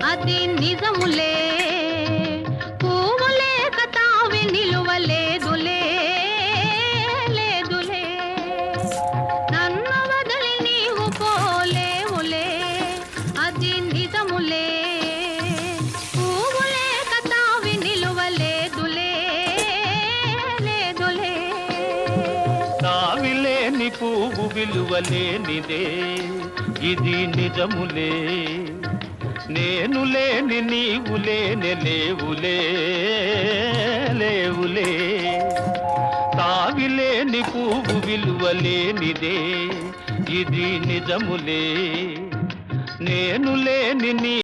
అది నిజములే పువ్వులేక తావి నిలువలేదులే లేదులే నన్ను వదిలి నీవు పోలేవులే అది నిజములే పువ్వులేక తావి నిలువలేదులే లేదులే తావిలేని పువ్వు విలువలేనిదే ఇది నిజములే నేను లేని నీవు లేని లేవులే లేవులే తావిలేని పువ్వు విలువలేనిదే ఇది నిజములే నేను లేని నీ